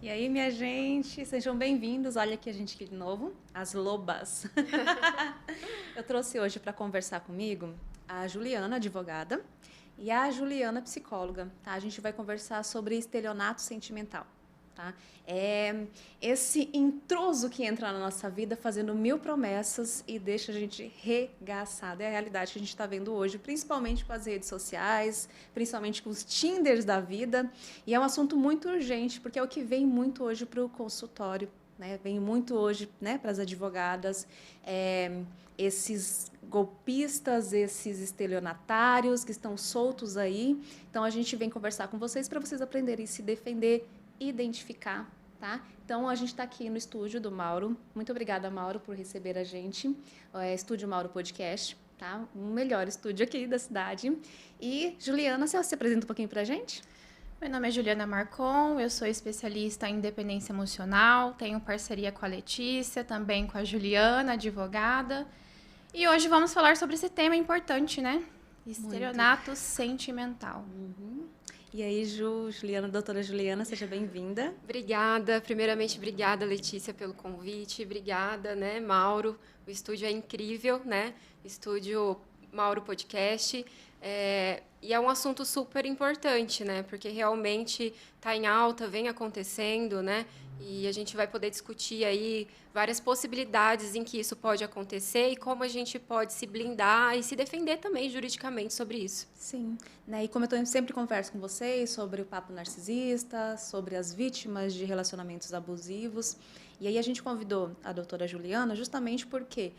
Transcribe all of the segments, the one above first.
E aí, minha gente, sejam bem-vindos. Olha aqui a gente aqui de novo, as lobas. Eu trouxe hoje para conversar comigo a Juliana, advogada, e a Juliana, psicóloga, tá? A gente vai conversar sobre estelionato sentimental, tá? É esse intruso que entra na nossa vida fazendo mil promessas e deixa a gente regaçada. É a realidade que a gente está vendo hoje, principalmente com as redes sociais, principalmente com os Tinders da vida. E é um assunto muito urgente, porque é o que vem muito hoje para o consultório, né? Vem muito hoje, né, para as advogadas, esses golpistas, esses estelionatários que estão soltos aí. Então, a gente vem conversar com vocês para vocês aprenderem a se defender, identificar, tá? Então, a gente está aqui no estúdio do Mauro. Muito obrigada, Mauro, por receber a gente. Estúdio Mauro Podcast, tá? O melhor estúdio aqui da cidade. E, Juliana, você se apresenta um pouquinho para a gente? Meu nome é Juliana Marcon, eu sou especialista em independência emocional, tenho parceria com a Letícia, também com a Juliana, advogada. E hoje vamos falar sobre esse tema importante, né? Estelionato sentimental. E aí, Juliana, doutora Juliana, seja bem-vinda. Obrigada, primeiramente obrigada, Letícia, pelo convite, obrigada, né, Mauro, o estúdio é incrível, né, estúdio Mauro Podcast, e é um assunto super importante, né, porque realmente está em alta, vem acontecendo, né, e a gente vai poder discutir aí várias possibilidades em que isso pode acontecer e como a gente pode se blindar e se defender também juridicamente sobre isso. Sim, né? E como eu sempre converso com vocês sobre o papo narcisista, sobre as vítimas de relacionamentos abusivos, e aí a gente convidou a doutora Juliana justamente porque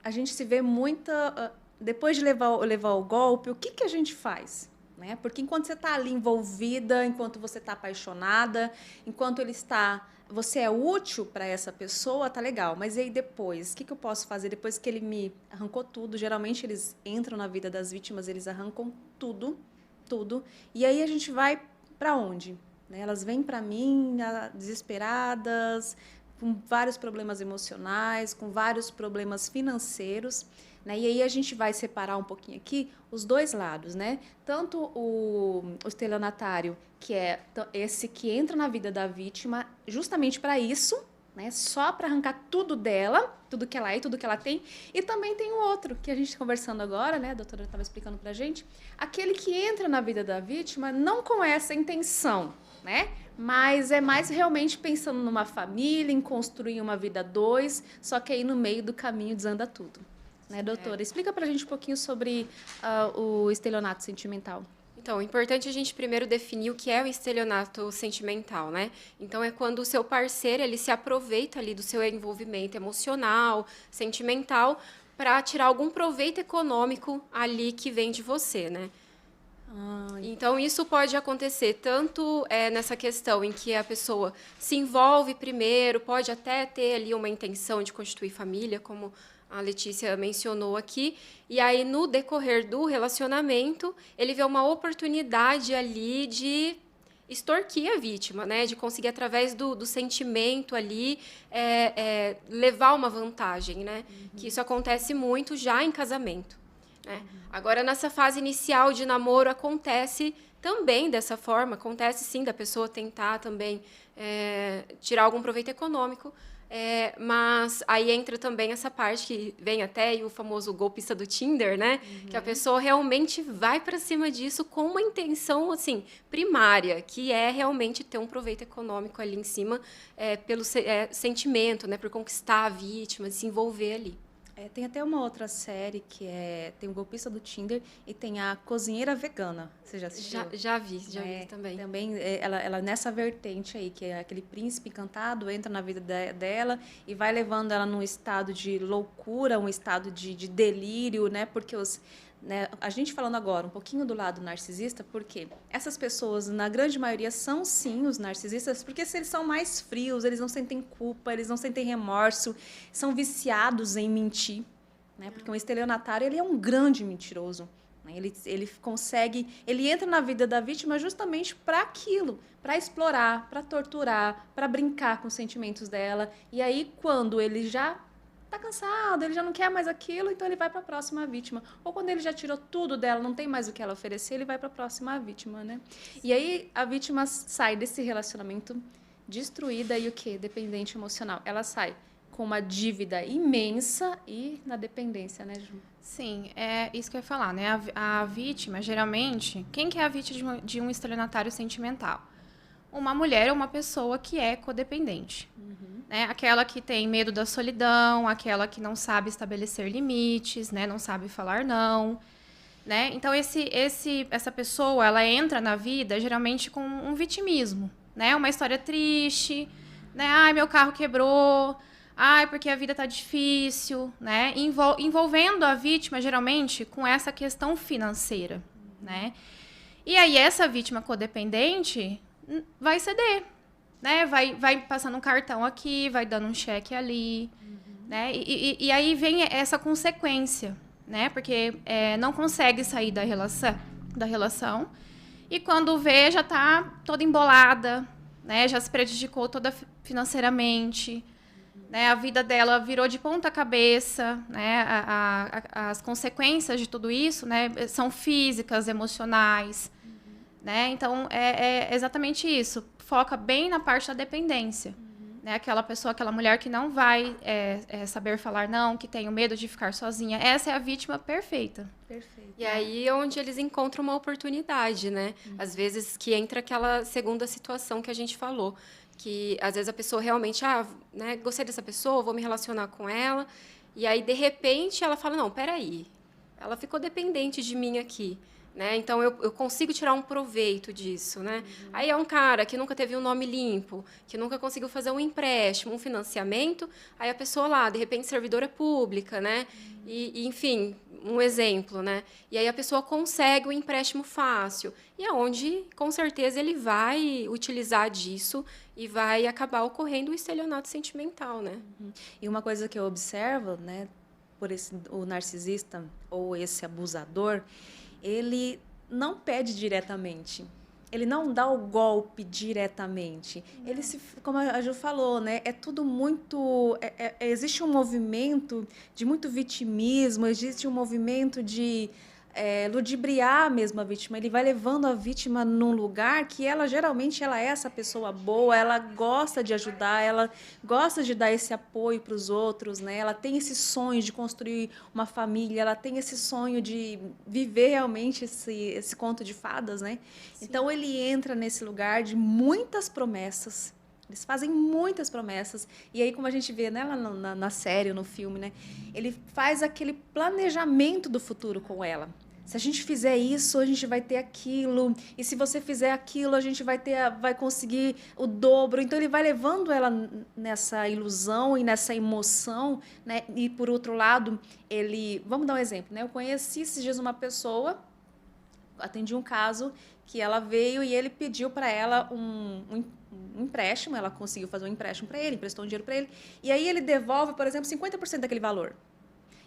a gente se vê muita... Depois de levar o golpe, o que a gente faz? Né? Porque enquanto você está ali envolvida, enquanto você está apaixonada, enquanto você é útil para essa pessoa, tá legal. Mas e aí depois? O que eu posso fazer depois que ele me arrancou tudo? Geralmente eles entram na vida das vítimas, eles arrancam tudo, tudo. E aí a gente vai para onde? Né? Elas vêm para mim desesperadas, com vários problemas emocionais, com vários problemas financeiros. Né? E aí a gente vai separar um pouquinho aqui os dois lados, né? Tanto o estelionatário, que é esse que entra na vida da vítima justamente para isso, né? Só para arrancar tudo dela, tudo que ela é e tudo que ela tem. E também tem o outro, que a gente está conversando agora, né? A doutora estava explicando para a gente, aquele que entra na vida da vítima não com essa intenção, né? Mas é mais realmente pensando numa família, em construir uma vida a dois, só que aí no meio do caminho desanda tudo. Né, doutora? Explica pra gente um pouquinho sobre o estelionato sentimental. Então, é importante a gente primeiro definir o que é o estelionato sentimental, né? Então, é quando o seu parceiro, ele se aproveita ali do seu envolvimento emocional, sentimental, para tirar algum proveito econômico ali que vem de você, né? Então, isso pode acontecer tanto nessa questão em que a pessoa se envolve primeiro, pode até ter ali uma intenção de constituir família, como a Letícia mencionou aqui, e aí no decorrer do relacionamento, ele vê uma oportunidade ali de extorquir a vítima, né? De conseguir, através do sentimento ali, levar uma vantagem, né? Que isso acontece muito já em casamento. Né? Agora, nessa fase inicial de namoro, acontece também dessa forma, acontece sim da pessoa tentar também tirar algum proveito econômico, mas aí entra também essa parte que vem até o famoso golpista do Tinder, né? Que a pessoa realmente vai para cima disso com uma intenção assim primária, que é realmente ter um proveito econômico ali em cima pelo sentimento, né? Por conquistar a vítima, se envolver ali. Tem até uma outra série que tem o golpista do Tinder e tem a cozinheira vegana. Você já assistiu? Já vi também. Também ela nessa vertente aí, que é aquele príncipe encantado, entra na vida dela e vai levando ela num estado de loucura, um estado de delírio, né? Porque né, a gente falando agora um pouquinho do lado narcisista, porque essas pessoas, na grande maioria, são sim os narcisistas, porque se eles são mais frios, eles não sentem culpa, eles não sentem remorso, são viciados em mentir, né? Porque um estelionatário, ele é um grande mentiroso. Né? Ele entra na vida da vítima justamente para aquilo, para explorar, para torturar, para brincar com os sentimentos dela. E aí, quando ele já tá cansado, ele já não quer mais aquilo, então ele vai para a próxima vítima. Ou quando ele já tirou tudo dela, não tem mais o que ela oferecer, ele vai para a próxima vítima, né? E aí a vítima sai desse relacionamento destruída e o quê? Dependente emocional. Ela sai com uma dívida imensa e na dependência, né, Ju? Sim, é isso que eu ia falar, né? A vítima, geralmente, quem que é a vítima de um estelionatário sentimental? Uma mulher ou uma pessoa que é codependente. Né? Aquela que tem medo da solidão, aquela que não sabe estabelecer limites, né? Não sabe falar não. Né? Então, essa pessoa, ela entra na vida, geralmente, com um vitimismo. Né? Uma história triste, né? Ai, meu carro quebrou... Ai, porque a vida tá difícil, né? Envolvendo a vítima, geralmente, com essa questão financeira, né? E aí, essa vítima codependente vai ceder, né? Vai passando um cartão aqui, vai dando um cheque ali, né? E aí vem essa consequência, né? Porque não consegue sair da relação e quando vê, já tá toda embolada, né? Já se prejudicou toda financeiramente, né, a vida dela virou de ponta cabeça, né, as consequências de tudo isso, né, são físicas, emocionais, né, então é exatamente isso, foca bem na parte da dependência, né, aquela pessoa, aquela mulher que não vai saber falar não, que tem o medo de ficar sozinha, essa é a vítima perfeita. Perfeito. E aí é onde eles encontram uma oportunidade, né, às vezes que entra aquela segunda situação que a gente falou, que às vezes a pessoa realmente, né, gostei dessa pessoa, vou me relacionar com ela, e aí, de repente, ela fala, não, peraí, ela ficou dependente de mim aqui, né? Então, eu consigo tirar um proveito disso, né? Aí é um cara que nunca teve um nome limpo, que nunca conseguiu fazer um empréstimo, um financiamento, aí a pessoa lá, de repente, servidora pública, né? E enfim, um exemplo, né? E aí a pessoa consegue o empréstimo fácil. E é onde, com certeza, ele vai utilizar disso e vai acabar ocorrendo o estelionato sentimental, né? E uma coisa que eu observo, né, o narcisista ou esse abusador, ele não pede diretamente. Ele não dá o golpe diretamente. Ele como a Ju falou, né? É tudo muito... existe um movimento de muito vitimismo, existe um movimento de ludibriar mesmo a vítima. Ele vai levando a vítima num lugar que ela, geralmente, ela é essa pessoa boa, ela gosta de ajudar, ela gosta de dar esse apoio para os outros, né? Ela tem esse sonho de construir uma família, ela tem esse sonho de viver realmente esse conto de fadas, né? Sim. Então, ele entra nesse lugar de muitas promessas. Eles fazem muitas promessas. E aí, como a gente vê, né, lá na série, no filme, né, ele faz aquele planejamento do futuro com ela. Se a gente fizer isso, a gente vai ter aquilo. E se você fizer aquilo, a gente vai conseguir o dobro. Então, ele vai levando ela nessa ilusão e nessa emoção, né? E, por outro lado, vamos dar um exemplo, né? Eu conheci esses dias uma pessoa, atendi um caso que ela veio e ele pediu para ela um empréstimo, ela conseguiu fazer um empréstimo para ele, emprestou um dinheiro para ele, e aí ele devolve, por exemplo, 50% daquele valor.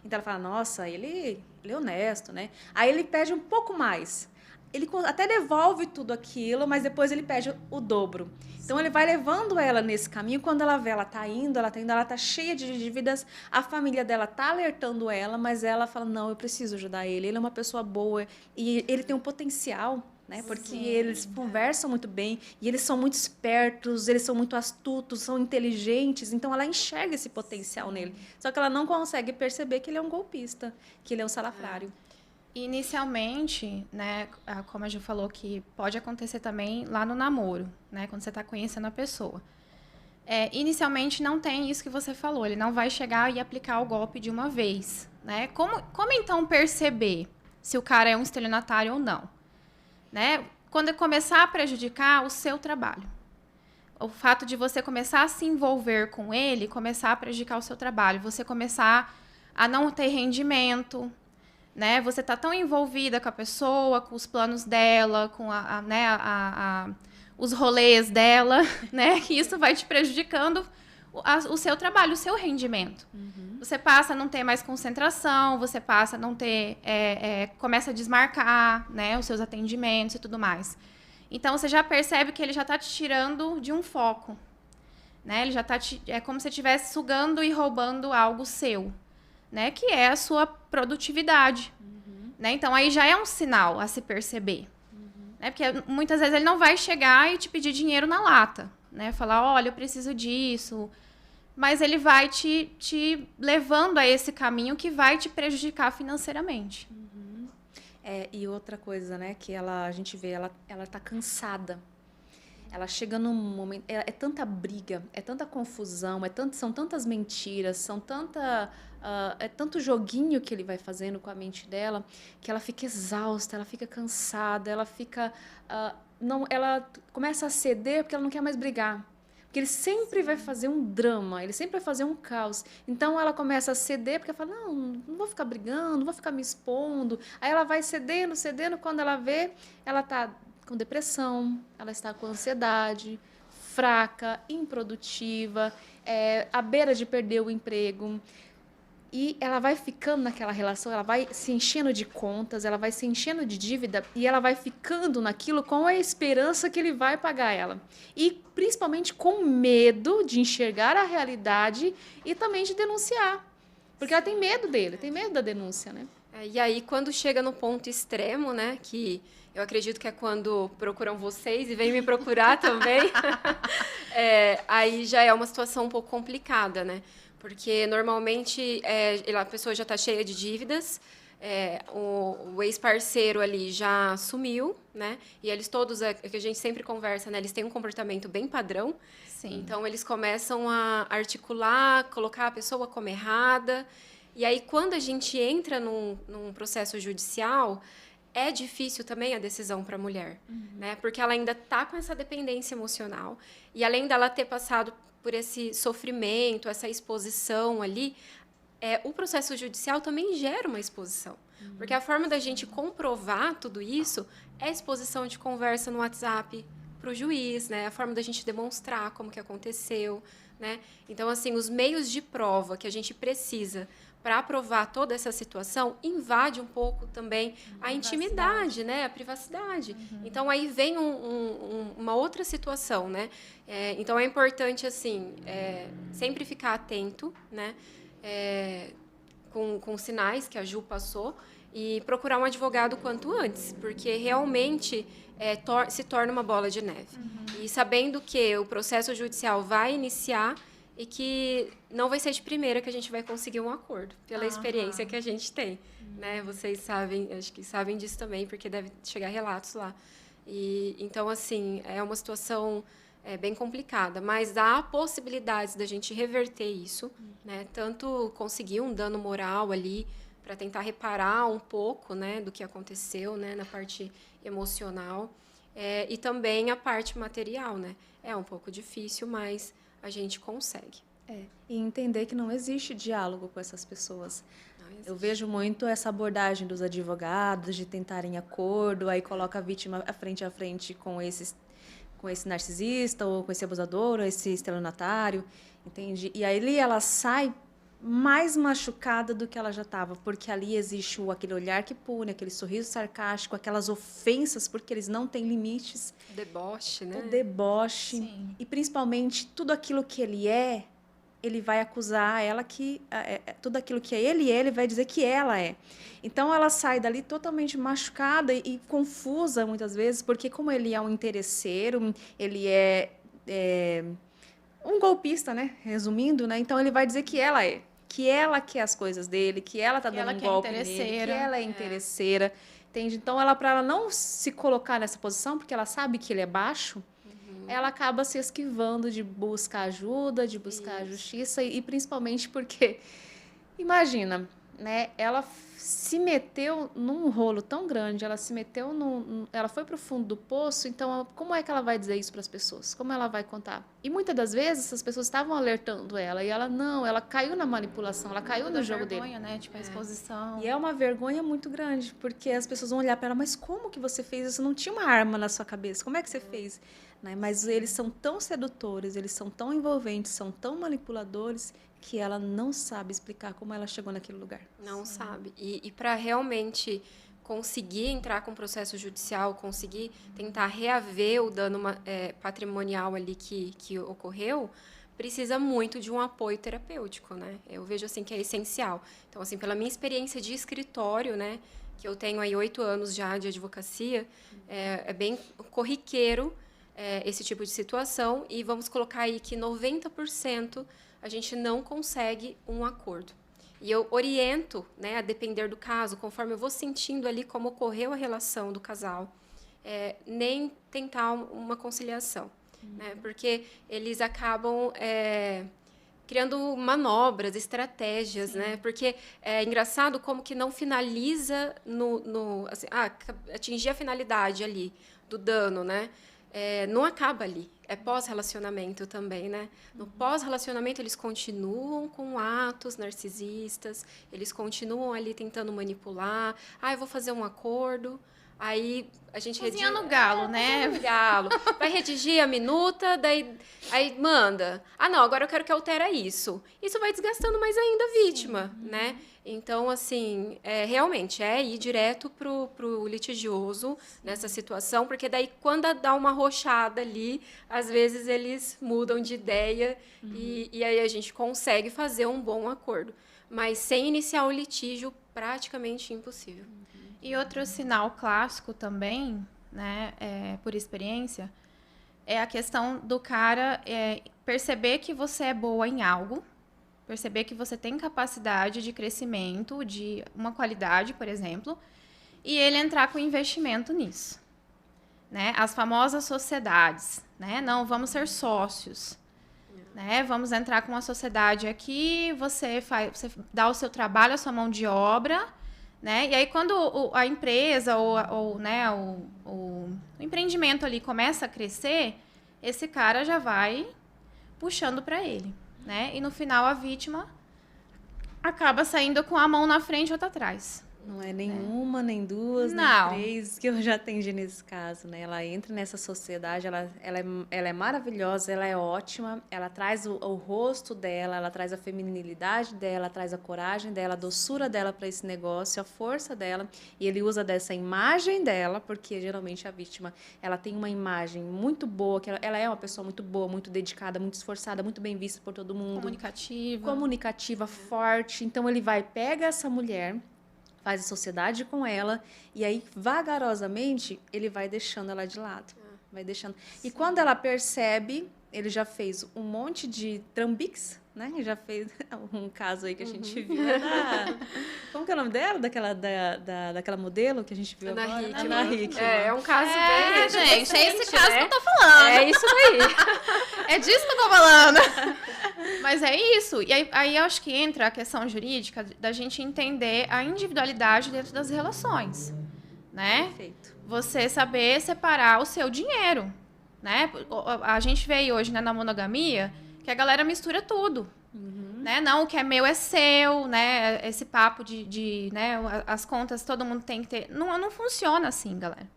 Então ela fala, nossa, ele é honesto, né? Aí ele pede um pouco mais. Ele até devolve tudo aquilo, mas depois ele pede o dobro. Então ele vai levando ela nesse caminho, quando ela vê, ela tá indo, ela tá cheia de dívidas, a família dela tá alertando ela, mas ela fala, não, eu preciso ajudar ele é uma pessoa boa, e ele tem um potencial, né? Porque eles conversam muito bem e eles são muito espertos, eles são muito astutos, são inteligentes, então ela enxerga esse potencial nele. Só que ela não consegue perceber que ele é um golpista, que ele é um salafrário. Inicialmente, né, como a Ju falou, que pode acontecer também lá no namoro, né, quando você está conhecendo a pessoa. Inicialmente não tem isso que você falou, ele não vai chegar e aplicar o golpe de uma vez, né? Como então perceber se o cara é um estelionatário ou não? Né? Quando ele começar a prejudicar o seu trabalho. O fato de você começar a se envolver com ele, começar a prejudicar o seu trabalho, você começar a não ter rendimento, né? Você está tão envolvida com a pessoa, com os planos dela, com os rolês dela, né? Que isso vai te prejudicando o seu trabalho, o seu rendimento. Uhum. Você passa a não ter mais concentração, você passa a não ter... começa a desmarcar, né, os seus atendimentos e tudo mais. Então, você já percebe que ele já está te tirando de um foco. né? Ele já tá é como se estivesse sugando e roubando algo seu, né? Que é a sua produtividade, né? Então aí já é um sinal a se perceber, né? Porque muitas vezes ele não vai chegar e te pedir dinheiro na lata, né? Falar, olha, eu preciso disso, mas ele vai te levando a esse caminho que vai te prejudicar financeiramente. E outra coisa, né, que a gente vê, ela tá cansada. Ela chega num momento, é tanta briga, é tanta confusão, são tantas mentiras, é tanto joguinho que ele vai fazendo com a mente dela, que ela fica exausta, ela fica cansada, ela começa a ceder porque ela não quer mais brigar. Porque ele sempre vai fazer um drama, ele sempre vai fazer um caos. Então ela começa a ceder porque ela fala, não vou ficar brigando, não vou ficar me expondo. Aí ela vai cedendo, quando ela vê, ela está com depressão, ela está com ansiedade, fraca, improdutiva, à beira de perder o emprego. E ela vai ficando naquela relação, ela vai se enchendo de contas, ela vai se enchendo de dívida e ela vai ficando naquilo com a esperança que ele vai pagar ela. E principalmente com medo de enxergar a realidade e também de denunciar. Porque ela tem medo dele, tem medo da denúncia, né? E aí, quando chega no ponto extremo, né, que eu acredito que é quando procuram vocês e vêm me procurar também, aí já é uma situação um pouco complicada, né? Porque, normalmente, a pessoa já está cheia de dívidas, o ex-parceiro ali já sumiu, né? E eles todos, que a gente sempre conversa, né? Eles têm um comportamento bem padrão. Sim. Então, eles começam a articular, colocar a pessoa como errada. E aí, quando a gente entra num processo judicial, é difícil também a decisão para a mulher, né? Porque ela ainda está com essa dependência emocional. E além dela ter passado por esse sofrimento, essa exposição ali, o processo judicial também gera uma exposição. Porque a forma da gente comprovar tudo isso é a exposição de conversa no WhatsApp para o juiz, né? A forma da gente demonstrar como que aconteceu, né? Então, assim, os meios de prova que a gente precisa para aprovar toda essa situação invade um pouco também a intimidade, né? A privacidade. Então, aí vem uma outra situação, né? Então, é importante, assim, sempre ficar atento, né? Com sinais que a Ju passou e procurar um advogado quanto antes, porque realmente se torna uma bola de neve. E sabendo que o processo judicial vai iniciar e que não vai ser de primeira que a gente vai conseguir um acordo, pela experiência que a gente tem, né? Vocês sabem, acho que sabem disso também, porque deve chegar relatos lá. Então, assim, é uma situação bem complicada, mas há possibilidades da gente reverter isso, né? Tanto conseguir um dano moral ali, para tentar reparar um pouco, né, do que aconteceu, né, na parte emocional, e também a parte material, né? É um pouco difícil, mas a gente consegue. E entender que não existe diálogo com essas pessoas. Eu vejo muito essa abordagem dos advogados, de tentarem acordo, aí coloca a vítima frente a frente com esse narcisista, ou com esse abusador, ou esse estelionatário, entende? E aí ela sai mais machucada do que ela já estava, porque ali existe aquele olhar que pune, aquele sorriso sarcástico, aquelas ofensas, porque eles não têm limites. O deboche, né? O deboche. Sim. E, principalmente, tudo aquilo que ele vai acusar ela que... tudo aquilo que ele vai dizer que ela é. Então, ela sai dali totalmente machucada e confusa, muitas vezes, porque como ele é um interesseiro, ele é um golpista, né? Resumindo, né? Então, ele vai dizer que ela quer as coisas dele, que ela tá dando um golpe nele, que ela é interesseira. Entende? Então, para ela não se colocar nessa posição, porque ela sabe que ele é baixo, ela acaba se esquivando de buscar ajuda, de buscar a justiça, e principalmente porque, imagina, né? Ela se meteu num rolo tão grande, ela foi para o fundo do poço, então como é que ela vai dizer isso para as pessoas? Como ela vai contar? E muitas das vezes essas pessoas estavam alertando ela, e ela caiu na manipulação, ela caiu no jogo dele. Né? Tipo, a exposição. E é uma vergonha muito grande, porque as pessoas vão olhar para ela, mas como que você fez isso? Não tinha uma arma na sua cabeça, como é que você fez? Né? Mas eles são tão sedutores, eles são tão envolventes, são tão manipuladores, que ela não sabe explicar como ela chegou naquele lugar. Não sabe. E para realmente conseguir entrar com o processo judicial, conseguir tentar reaver o dano patrimonial ali que ocorreu, precisa muito de um apoio terapêutico, né? Eu vejo assim que é essencial. Então, assim, pela minha experiência de escritório, né, que eu tenho aí 8 anos já de advocacia, é bem corriqueiro esse tipo de situação, e vamos colocar aí que 90% a gente não consegue um acordo. E eu oriento, né, a depender do caso, conforme eu vou sentindo ali como ocorreu a relação do casal, nem tentar uma conciliação, né, porque eles acabam criando manobras, estratégias, né? Porque é engraçado como que não finaliza assim, atingir a finalidade ali do dano, né? Não acaba ali. É pós-relacionamento também, né? No pós-relacionamento, eles continuam com atos narcisistas, eles continuam ali tentando manipular. Eu vou fazer um acordo. Aí a gente Cozinha no galo, né? No galo. Vai redigir a minuta, aí manda. Não, agora eu quero que altere isso. Isso vai desgastando mais ainda a vítima, né? Então, assim, realmente é ir direto pro litigioso nessa situação, porque daí quando dá uma arrochada ali, às vezes eles mudam de ideia e aí a gente consegue fazer um bom acordo. Mas sem iniciar o litígio, praticamente impossível. E outro sinal clássico também, né, por experiência, é a questão do cara perceber que você é boa em algo, perceber que você tem capacidade de crescimento, de uma qualidade, por exemplo, e ele entrar com investimento nisso. Né? As famosas sociedades, né? Não, vamos ser sócios. Né? Vamos entrar com uma sociedade aqui, você dá o seu trabalho, a sua mão de obra, né? E aí, quando a empresa né, o empreendimento ali começa a crescer, esse cara já vai puxando para ele. Né? E no final, a vítima acaba saindo com a mão na frente e outra atrás. Não é nenhuma, nem duas, Não. nem três que eu já atendi nesse caso, né? Ela entra nessa sociedade, ela é maravilhosa, ela é ótima, ela traz o rosto dela, ela traz a feminilidade dela, ela traz a coragem dela, a doçura dela para esse negócio, a força dela, e ele usa dessa imagem dela, porque geralmente a vítima, ela tem uma imagem muito boa, que ela é uma pessoa muito boa, muito dedicada, muito esforçada, muito bem vista por todo mundo. Comunicativa, forte. Então ele pega essa mulher, faz a sociedade com ela, e aí, vagarosamente, ele vai deixando ela de lado. Vai deixando. E quando ela percebe, ele já fez um monte de trambiques, né? Já fez um caso aí que a gente viu. Como que é o nome dela? Daquela modelo que a gente viu agora? Ana Hickman. É um caso bem... gente, é esse caso que eu tô falando. É isso daí. É disso que eu tô falando. Mas é isso. E aí eu acho que entra a questão jurídica da gente entender a individualidade dentro das relações, né? Perfeito. Você saber separar o seu dinheiro, né? A gente vê aí hoje, né, na monogamia, que a galera mistura tudo. Né? Não, o que é meu é seu, né? Esse papo de né, as contas todo mundo tem que ter. Não funciona assim, galera.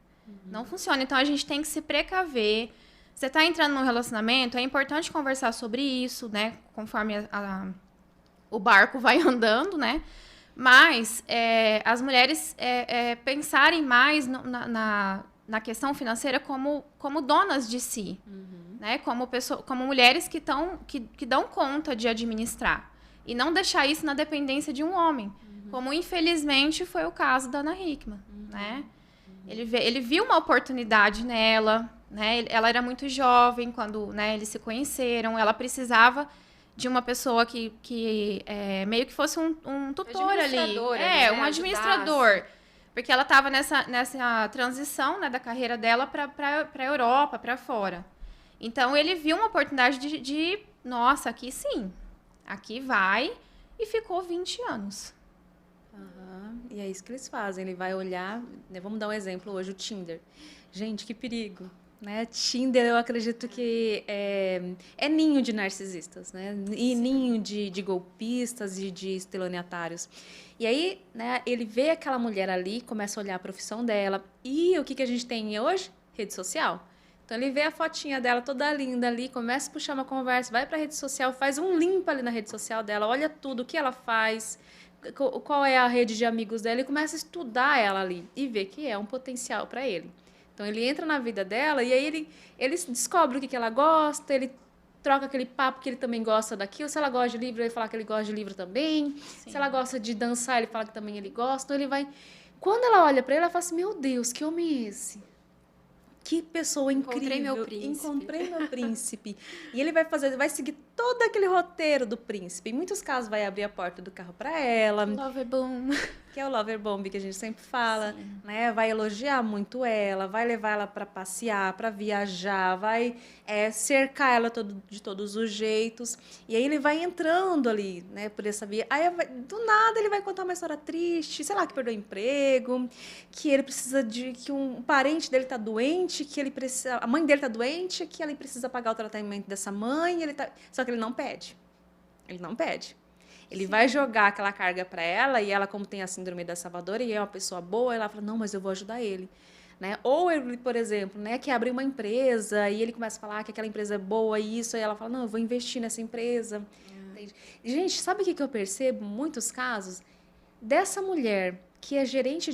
Não funciona. Então, a gente tem que se precaver. Você está entrando num relacionamento, é importante conversar sobre isso, né? Conforme o barco vai andando, né? Mas as mulheres pensarem mais na questão financeira como donas de si. Né? Como mulheres que dão conta de administrar. E não deixar isso na dependência de um homem. Como, infelizmente, foi o caso da Ana Hickman. Né? Ele viu uma oportunidade nela. Né? Ela era muito jovem quando, né, eles se conheceram. Ela precisava de uma pessoa que meio que fosse um tutor ali. Né? Um administrador. Porque ela estava nessa transição, né, da carreira dela para a Europa, para fora. Então, ele viu uma oportunidade nossa, aqui sim, aqui vai, e ficou 20 anos. E é isso que eles fazem, ele vai olhar, né, vamos dar um exemplo hoje, o Tinder. Gente, que perigo, né? Tinder, eu acredito que é ninho de narcisistas, né? E ninho de golpistas e de estelionatários. E aí, né, ele vê aquela mulher ali, começa a olhar a profissão dela, e o que a gente tem hoje? Rede social. Então, ele vê a fotinha dela toda linda ali, começa a puxar uma conversa, vai para a rede social, faz um limpo ali na rede social dela, olha tudo, o que ela faz, qual é a rede de amigos dela, e começa a estudar ela ali e vê que é um potencial para ele. Então, ele entra na vida dela e aí ele descobre o que ela gosta, ele troca aquele papo que ele também gosta daquilo. Se ela gosta de livro, ele fala que ele gosta de livro também. Sim. Se ela gosta de dançar, ele fala que também ele gosta. Então ele vai... Quando ela olha para ele, ela fala assim, meu Deus, que homem é esse? Que pessoa incrível. Encontrei meu príncipe. E ele vai seguir todo aquele roteiro do príncipe. Em muitos casos vai abrir a porta do carro para ela. Lover Boom. Que é o lover bomb que a gente sempre fala, né? Vai elogiar muito ela, vai levar ela para passear, para viajar, vai cercar ela de todos os jeitos. E aí ele vai entrando ali, né? Por essa via. Aí do nada ele vai contar uma história triste, sei lá, que perdeu o emprego, que ele precisa que um parente dele tá doente, que ele precisa, a mãe dele tá doente, que ele precisa pagar o tratamento dessa mãe. Só que ele não pede. Ele não pede. Ele vai jogar aquela carga para ela e ela, como tem a síndrome da Salvadora e é uma pessoa boa, ela fala, não, mas eu vou ajudar ele. Né? Ou ele, por exemplo, né, quer abrir uma empresa e ele começa a falar que aquela empresa é boa e isso, e ela fala, não, eu vou investir nessa empresa. E, gente, sabe o que eu percebo em muitos casos? Dessa mulher que é gerente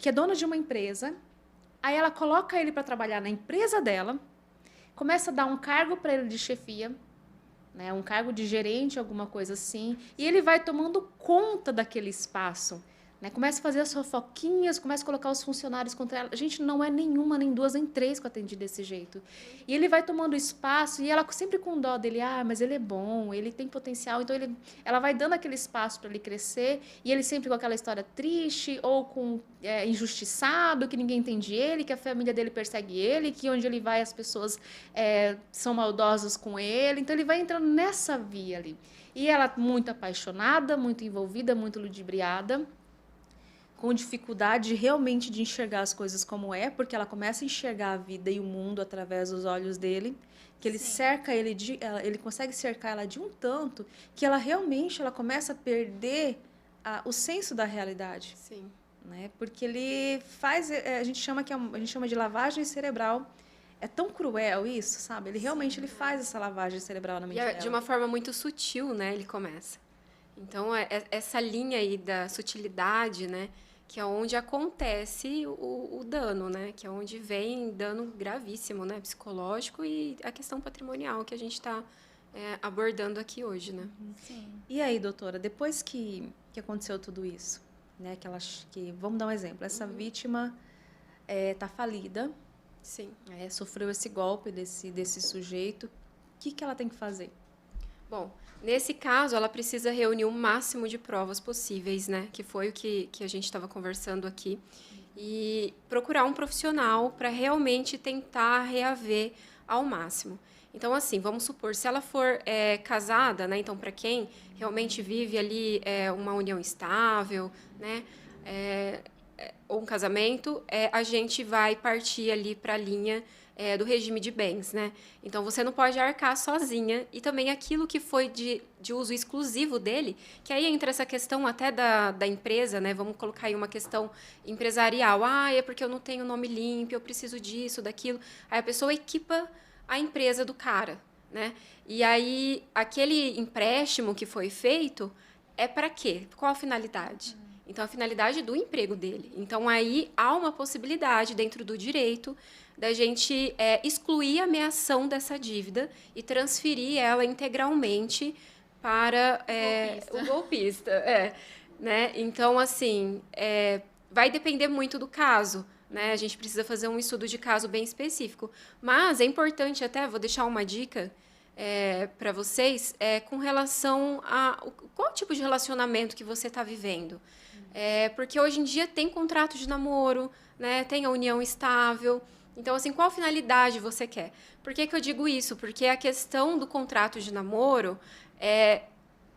que é dona de uma empresa, aí ela coloca ele para trabalhar na empresa dela, começa a dar um cargo para ele de chefia, né, um cargo de gerente, alguma coisa assim, e ele vai tomando conta daquele espaço, né, começa a fazer as fofoquinhas, começa a colocar os funcionários contra ela. Gente, não é nenhuma, nem duas, nem três que eu atendi desse jeito. E ele vai tomando espaço, e ela sempre com dó dele, mas ele é bom, ele tem potencial, então ela vai dando aquele espaço para ele crescer, e ele sempre com aquela história triste, ou com injustiçado, que ninguém entende ele, que a família dele persegue ele, que onde ele vai as pessoas são maldosas com ele, então ele vai entrando nessa via ali. E ela muito apaixonada, muito envolvida, muito ludibriada, com dificuldade realmente de enxergar as coisas como porque ela começa a enxergar a vida e o mundo através dos olhos dele, que ele cerca ele consegue cercar ela de um tanto que ela realmente começa a perder o senso da realidade. Sim. Né? Porque ele faz, a gente chama de lavagem cerebral. É tão cruel isso, sabe? Ele realmente faz essa lavagem cerebral na mente dela. De uma forma muito sutil, né? Ele começa. Então, essa linha aí da sutilidade, né? Que é onde acontece o dano, né? Que é onde vem dano gravíssimo, né? Psicológico e a questão patrimonial que a gente está abordando aqui hoje, né? Sim. E aí, doutora, depois que aconteceu tudo isso, né? Vamos dar um exemplo. Essa vítima está falida. Sim. Sofreu esse golpe desse sujeito. O que ela tem que fazer? Bom, nesse caso, ela precisa reunir o máximo de provas possíveis, né? Que foi o que a gente estava conversando aqui. E procurar um profissional para realmente tentar reaver ao máximo. Então, assim, vamos supor, se ela for casada, né? Então, para quem realmente vive ali uma união estável, né? Ou um casamento, a gente vai partir ali para a linha do regime de bens, né? Então, você não pode arcar sozinha. E também aquilo que foi de uso exclusivo dele, que aí entra essa questão até da empresa, né? Vamos colocar aí uma questão empresarial. É porque eu não tenho nome limpo, eu preciso disso, daquilo. Aí a pessoa equipa a empresa do cara, né? E aí, aquele empréstimo que foi feito é para quê? Qual a finalidade? Então, a finalidade do emprego dele. Então, aí há uma possibilidade dentro do direito da gente excluir a ameação dessa dívida e transferir ela integralmente para o golpista. Né? Então, assim, vai depender muito do caso. Né? A gente precisa fazer um estudo de caso bem específico. Mas é importante até, vou deixar uma dica para vocês, com relação a qual tipo de relacionamento que você está vivendo. Porque hoje em dia tem contrato de namoro, né? Tem a união estável. Então, assim, qual finalidade você quer? Por que eu digo isso? Porque a questão do contrato de namoro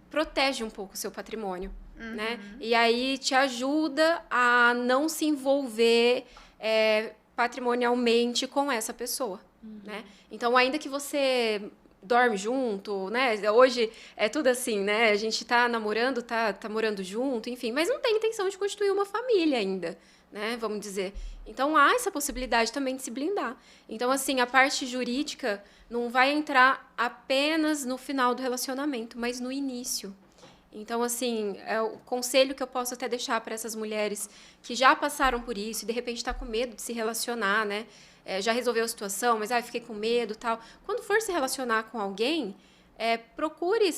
protege um pouco o seu patrimônio, né? E aí te ajuda a não se envolver patrimonialmente com essa pessoa, né? Então, ainda que você dorme junto, né? Hoje é tudo assim, né? A gente tá namorando, tá morando junto, enfim, mas não tem intenção de constituir uma família ainda, né? Vamos dizer. Então, há essa possibilidade também de se blindar. Então, assim, a parte jurídica não vai entrar apenas no final do relacionamento, mas no início. Então, assim, o conselho que eu posso até deixar para essas mulheres que já passaram por isso e, de repente, está com medo de se relacionar, né? já resolveu a situação, mas fiquei com medo, tal. Quando for se relacionar com alguém, procure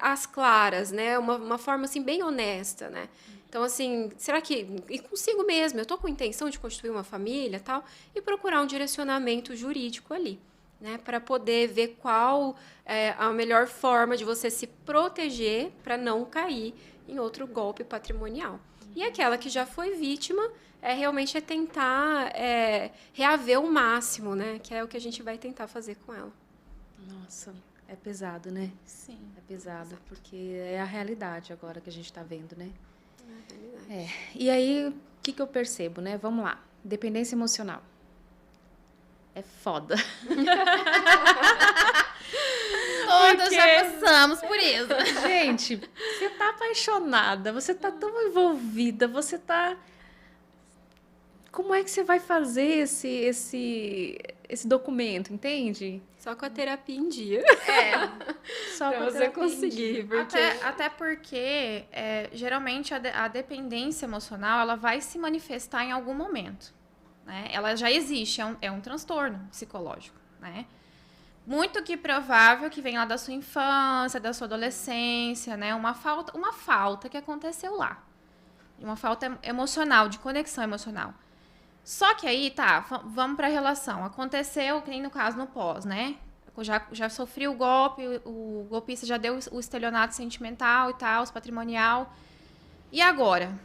as claras, né? Uma forma assim bem honesta, né? Então, assim, será que... E consigo mesmo, eu estou com intenção de constituir uma família, tal, e procurar um direcionamento jurídico ali, né? Para poder ver qual é a melhor forma de você se proteger para não cair em outro golpe patrimonial. E aquela que já foi vítima, realmente tentar reaver o máximo, né? Que é o que a gente vai tentar fazer com ela. Nossa, é pesado, né? Sim. É pesado, porque é a realidade agora que a gente está vendo, né? E aí, o que eu percebo, né? Vamos lá. Dependência emocional. É foda. Todas já passamos por isso. Gente, você tá apaixonada, você tá tão envolvida, você tá... Como é que você vai fazer esse documento, entende? Só com a terapia em dia. Só pra com a você terapia em conseguir. dia. Porque... Até porque, geralmente, a dependência emocional ela vai se manifestar em algum momento. Né? Ela já existe, é um transtorno psicológico. Né? Muito que provável que vem lá da sua infância, da sua adolescência, né? Uma falta que aconteceu lá. Uma falta emocional, de conexão emocional. Só que aí, vamos para a relação. Aconteceu, que nem no caso no pós, né? Já sofri o golpe, o golpista já deu o estelionato sentimental e tal, patrimonial. E agora?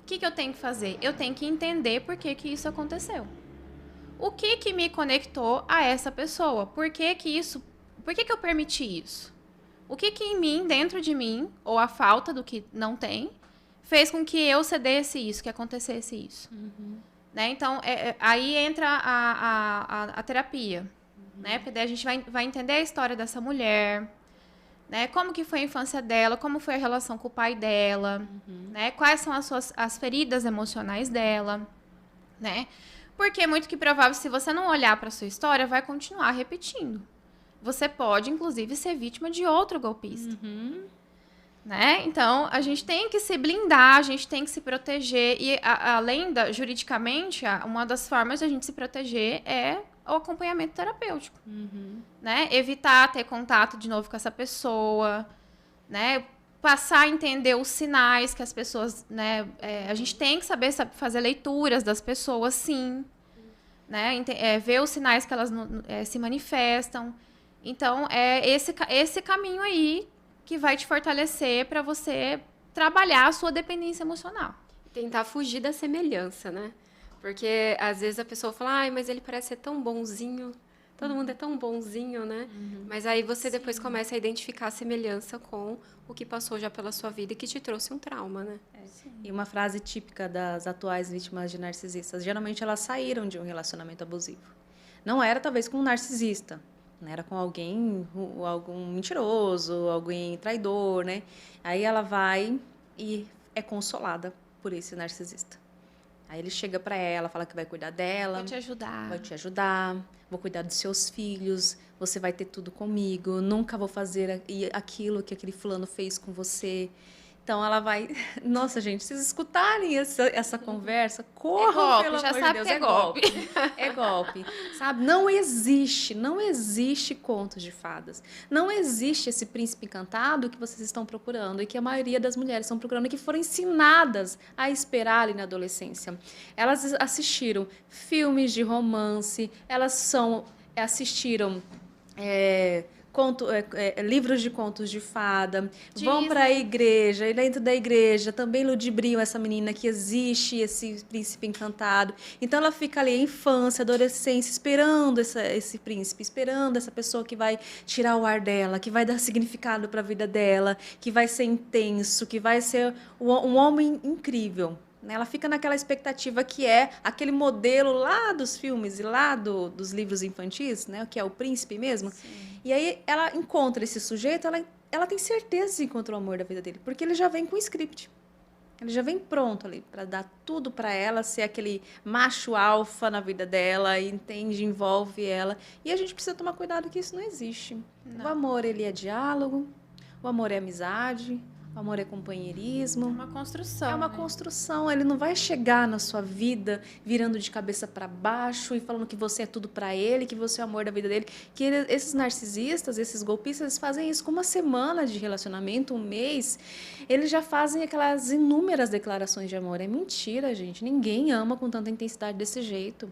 O que eu tenho que fazer? Eu tenho que entender por que isso aconteceu. O que me conectou a essa pessoa? Por que eu permiti isso? O que em mim, dentro de mim, ou a falta do que não tem, fez com que eu cedesse isso, que acontecesse isso? Uhum. Né? Então, aí entra a terapia. Né? Porque daí a gente vai entender a história dessa mulher, né? Como que foi a infância dela, como foi a relação com o pai dela, né? Quais são as feridas emocionais dela, né? Porque é muito que provável, se você não olhar para a sua história, vai continuar repetindo. Você pode, inclusive, ser vítima de outro golpista. Né? Então, a gente tem que se blindar, a gente tem que se proteger. E, juridicamente, uma das formas de a gente se proteger é o acompanhamento terapêutico. Né? Evitar ter contato de novo com essa pessoa, né? Passar a entender os sinais que as pessoas... Né? A gente tem que saber fazer leituras das pessoas, sim. Né? Ver os sinais que elas se manifestam. Então, é esse caminho aí que vai te fortalecer para você trabalhar a sua dependência emocional. Tentar fugir da semelhança, né? Porque às vezes a pessoa fala, mas ele parece ser tão bonzinho, todo mundo é tão bonzinho, né? Mas aí você depois começa a identificar a semelhança com o que passou já pela sua vida e que te trouxe um trauma, né? E uma frase típica das atuais vítimas de narcisistas, geralmente elas saíram de um relacionamento abusivo. Não era talvez com um narcisista, era com algum mentiroso, alguém traidor, né? Aí ela vai e é consolada por esse narcisista. Aí ele chega para ela, fala que vai cuidar dela. Vou te ajudar. Vou te ajudar, vou cuidar dos seus filhos, você vai ter tudo comigo, nunca vou fazer aquilo que aquele fulano fez com você. Então, ela vai... Nossa, gente, vocês escutarem essa conversa, corram, pelo amor de Deus. É golpe. É golpe, sabe? Não existe contos de fadas. Não existe esse príncipe encantado que vocês estão procurando e que a maioria das mulheres estão procurando e que foram ensinadas a esperar ali na adolescência. Elas assistiram filmes de romance, assistiram... livros de contos de fada, Disney. Vão para a igreja, e dentro da igreja também ludibriam essa menina que existe esse príncipe encantado. Então ela fica ali, infância, adolescência, esperando esse príncipe, esperando essa pessoa que vai tirar o ar dela, que vai dar significado para a vida dela, que vai ser intenso, que vai ser um homem incrível. Ela fica naquela expectativa que é aquele modelo lá dos filmes e lá dos livros infantis, né, que é o príncipe mesmo. Sim. E aí ela encontra esse sujeito, ela tem certeza que encontrou o amor da vida dele, porque ele já vem com o script. Ele já vem pronto ali para dar tudo para ela, ser aquele macho alfa na vida dela, entende, envolve ela. E a gente precisa tomar cuidado que isso não existe. Não. O amor, ele é diálogo, o amor é amizade, O amor é companheirismo. É uma construção. É uma construção. Ele não vai chegar na sua vida virando de cabeça para baixo e falando que você é tudo para ele, que você é o amor da vida dele. Esses narcisistas, esses golpistas, eles fazem isso com uma semana de relacionamento, um mês. Eles já fazem aquelas inúmeras declarações de amor. É mentira, gente. Ninguém ama com tanta intensidade desse jeito.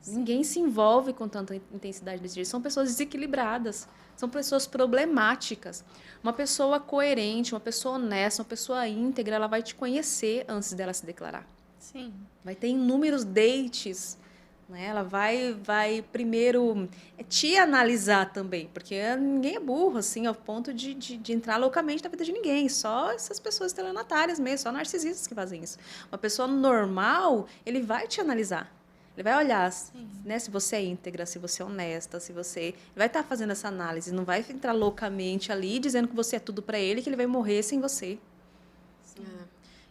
Ninguém se envolve com tanta intensidade desse jeito. São pessoas desequilibradas, são pessoas problemáticas. Uma pessoa coerente, uma pessoa honesta, uma pessoa íntegra, ela vai te conhecer antes dela se declarar. Sim. Vai ter inúmeros dates, né? Ela vai primeiro te analisar também, porque ninguém é burro, assim, ao ponto de entrar loucamente na vida de ninguém. Só essas pessoas estelionatárias mesmo, só narcisistas que fazem isso. Uma pessoa normal, ele vai te analisar. Ele vai olhar, né, se você é íntegra, se você é honesta, se você... Ele vai estar fazendo essa análise, não vai entrar loucamente ali dizendo que você é tudo para ele, que ele vai morrer sem você.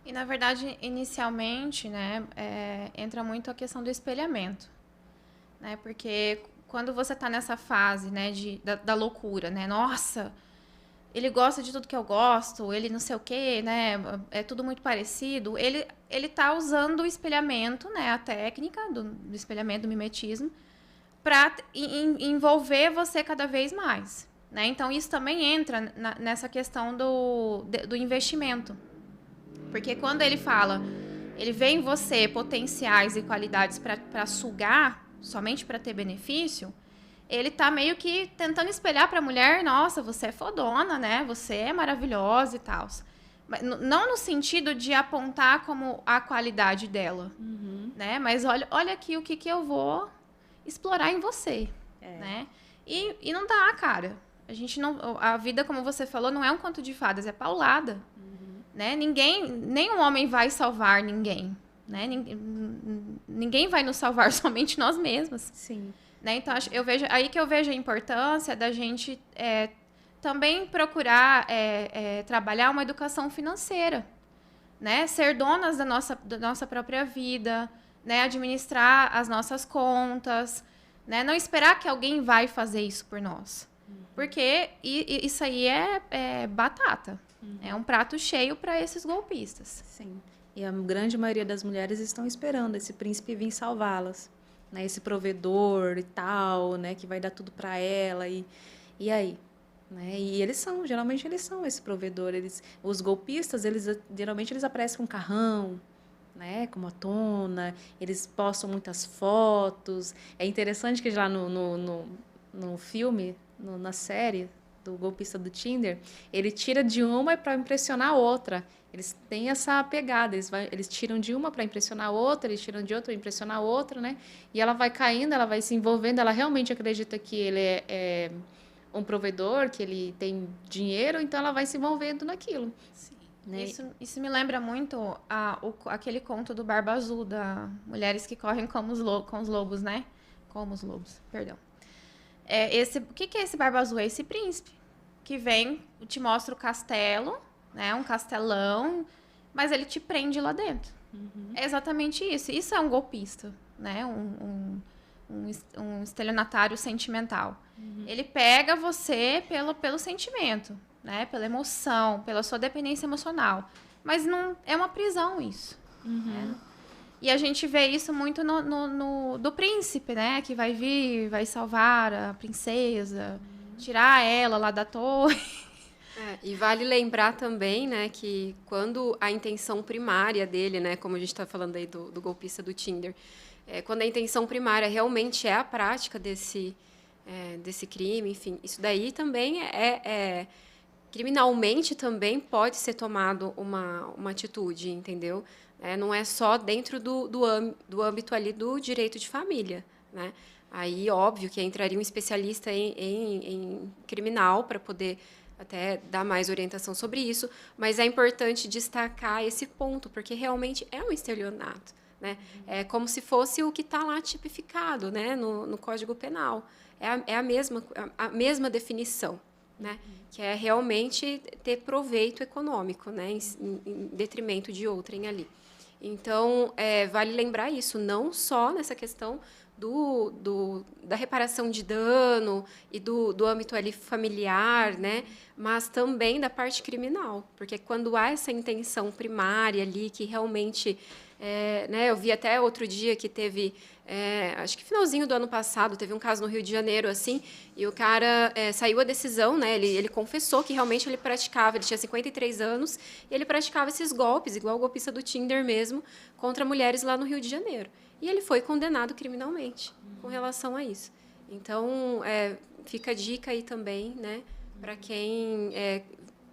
E, na verdade, inicialmente, né, entra muito a questão do espelhamento. Né? Porque quando você está nessa fase, né, da loucura, né? Nossa, ele gosta de tudo que eu gosto, ele não sei o quê, né? É tudo muito parecido. Ele tá usando o espelhamento, né? A técnica do espelhamento, do mimetismo, para envolver você cada vez mais. Né? Então, isso também entra nessa questão do investimento. Porque quando ele fala, ele vê em você potenciais e qualidades para sugar, somente para ter benefício, ele tá meio que tentando espelhar para a mulher, nossa, você é fodona, né? Você é maravilhosa e tal. Não no sentido de apontar como a qualidade dela, né? Mas olha aqui o que eu vou explorar em você, né? E não dá, cara. A vida, como você falou, não é um conto de fadas, é paulada, né? Nenhum homem vai salvar ninguém, né? Ninguém vai nos salvar, somente nós mesmas. Sim. Né? Então, aí que eu vejo a importância da gente também procurar trabalhar uma educação financeira, né? Ser donas da nossa própria vida, né? Administrar as nossas contas, né? Não esperar que alguém vai fazer isso por nós. Porque isso aí é batata. É um prato cheio para esses golpistas. Sim. E a grande maioria das mulheres estão esperando esse príncipe vir salvá-las. Né, esse provedor e tal, né, que vai dar tudo para ela e aí, né? E geralmente eles são esse provedor. Os golpistas, geralmente eles aparecem com carrão, né, com motona, eles postam muitas fotos. É interessante que lá no filme, na série do golpista do Tinder, ele tira de uma para impressionar a outra. Eles têm essa pegada, eles tiram de uma para impressionar a outra, eles tiram de outra para impressionar a outra, né? E ela vai caindo, ela vai se envolvendo, ela realmente acredita que ele é um provedor, que ele tem dinheiro, então ela vai se envolvendo naquilo. Sim. Né? Isso me lembra muito aquele conto do Barba Azul, da Mulheres que Correm com os Lobos, né? Como os lobos, perdão. O que é esse Barba Azul? É esse príncipe que vem, te mostra o castelo, né, um castelão, mas ele te prende lá dentro. É exatamente isso. Isso é um golpista, né? Um estelionatário sentimental. Ele pega você pelo sentimento, né? Pela emoção, pela sua dependência emocional. Mas não é uma prisão isso. Né? E a gente vê isso muito do príncipe, né? Que vai vir, vai salvar a princesa, tirar ela lá da torre. E vale lembrar também, né, que quando a intenção primária dele, né, como a gente está falando aí do golpista do Tinder, quando a intenção primária realmente é a prática desse crime, enfim, isso daí também criminalmente também pode ser tomado uma atitude, entendeu? Não é só dentro do âmbito ali do direito de família, né? Aí, óbvio que entraria um especialista em criminal para poder até dar mais orientação sobre isso, mas é importante destacar esse ponto, porque realmente é um estelionato, né? É como se fosse o que está lá tipificado, né, no Código Penal. É a mesma definição, né? Que é realmente ter proveito econômico, né, em detrimento de outrem ali. Então, vale lembrar isso, não só nessa questão da reparação de dano e do âmbito ali familiar, né? Mas também da parte criminal, porque quando há essa intenção primária ali, que realmente... né, eu vi até outro dia que teve, acho que finalzinho do ano passado, teve um caso no Rio de Janeiro, assim, e o cara saiu a decisão, né, ele confessou que realmente ele praticava, ele tinha 53 anos, e ele praticava esses golpes, igual o golpista do Tinder mesmo, contra mulheres lá no Rio de Janeiro. E ele foi condenado criminalmente com relação a isso. Então, fica a dica aí também, né, para quem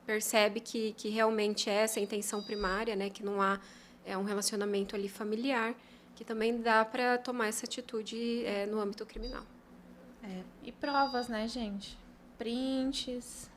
percebe que realmente é essa a intenção primária, né, que não há um relacionamento ali familiar, que também dá para tomar essa atitude no âmbito criminal. E provas, né, gente? Prints.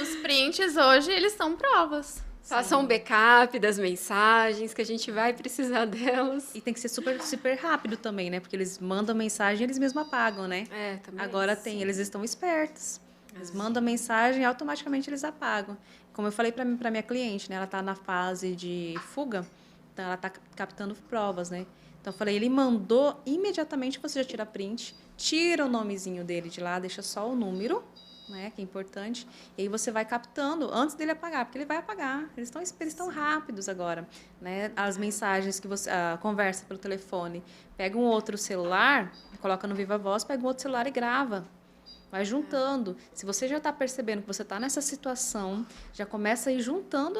Os prints hoje, eles são provas. Faça um backup das mensagens, que a gente vai precisar delas. E tem que ser super rápido também, né? Porque eles mandam mensagem e eles mesmos apagam, né? Também. Agora eles estão espertos. Eles mandam mensagem e automaticamente eles apagam. Como eu falei para minha cliente, né? Ela está na fase de fuga, então ela está captando provas, né? Então eu falei, ele mandou, imediatamente você já tira print, tira o nomezinho dele de lá, deixa só o número, né? Que é importante. E aí você vai captando antes dele apagar, porque ele vai apagar. Eles estão rápidos agora, né? As mensagens que você conversa pelo telefone, pega um outro celular, coloca no Viva Voz, pega um outro celular e grava. Vai juntando. Se você já está percebendo que você está nessa situação, já começa a ir juntando